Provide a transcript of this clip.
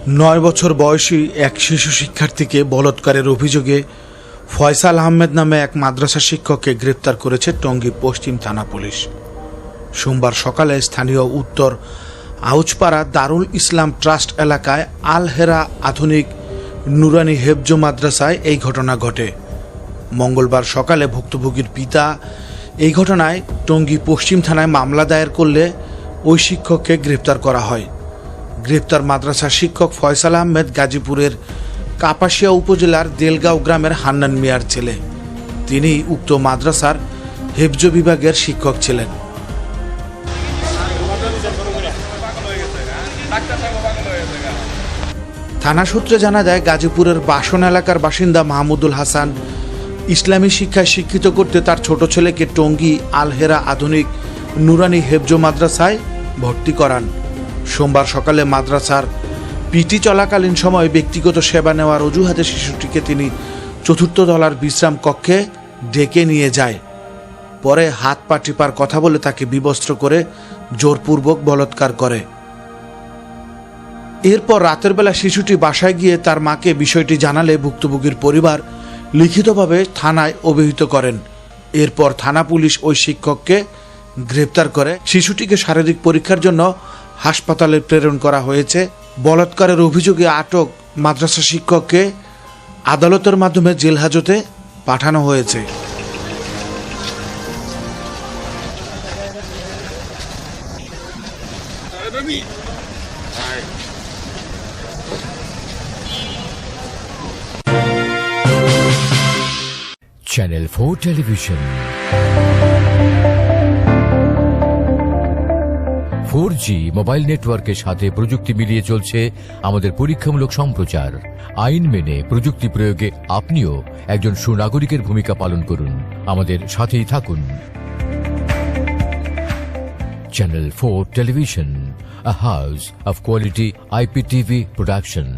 9 বছর বয়সী এক শিশু শিক্ষার্থীকে বলাৎকারের অভিযোগে ফয়সাল আহমেদ নামে এক মাদ্রাসা শিক্ষককে গ্রেপ্তার করেছে টঙ্গী পশ্চিম থানা পুলিশ। সোমবার সকালে স্থানীয় উত্তর আউচপাড়া দারুল ইসলাম ট্রাস্ট এলাকায় আল হেরা আধুনিক নুরানি হেফজ মাদ্রাসায় এই ঘটনা ঘটে। মঙ্গলবার সকালে ভুক্তভোগীর পিতা এই ঘটনায় টঙ্গী পশ্চিম থানায় মামলা দায়ের করলে ওই শিক্ষককে গ্রেপ্তার করা হয়। গ্রেপ্তার মাদ্রাসার শিক্ষক ফয়সাল আহমেদ গাজীপুরের কাপাসিয়া উপজেলার দেলগাঁও গ্রামের হান্নান মিয়ার ছেলে। তিনি উক্ত মাদ্রাসার হেফজ বিভাগের শিক্ষক ছিলেন। থানা সূত্রে জানা যায়, গাজীপুরের বাসন এলাকার বাসিন্দা মাহমুদুল হাসান ইসলামী শিক্ষায় শিক্ষিত করতে তার ছোট ছেলেকে টঙ্গী আল হেরা আধুনিক নুরানি হেফজ মাদ্রাসায় ভর্তি করান। সোমবার সকালে মাদ্রাসার পিটি চলাকালীন সময় ব্যক্তিগত সেবা নেওয়ার অজুহাতে শিশুটিকে তিনি চতুর্থ তলার বিশ্রাম কক্ষে ডেকে নিয়ে যায়। পরে হাত পা টিপার কথা বলে তাকে বিবস্ত্র করে জোরপূর্বক বলাৎকার করে। এরপর রাতের বেলা শিশুটি বাসায় গিয়ে তার মাকে বিষয়টি জানালে ভুক্তভোগীর পরিবার লিখিতভাবে থানায় অভিহিত করেন। এরপর থানা পুলিশ ওই শিক্ষককে গ্রেপ্তার করে শিশুটিকে শারীরিক পরীক্ষার জন্য হাসপাতালে প্রেরণ করা হয়েছে। বলাৎকারের অভিযোগে আটক মাদ্রাসা শিক্ষককে আদালতের মাধ্যমে জেল হাজতে পাঠানো হয়েছে। চ্যানেল 4 টেলিভিশন 4G মোবাইল নেটওয়ার্কের সাথে প্রযুক্তি মিলিয়ে চলছে আমাদের পরীক্ষামূলক সম্প্রচার। আইন মেনে প্রযুক্তি প্রয়োগে আপনিও একজন সুনাগরিকের ভূমিকা পালন করুন। আমাদের সাথেই থাকুন। Channel 4 television, a house of quality IPTV production.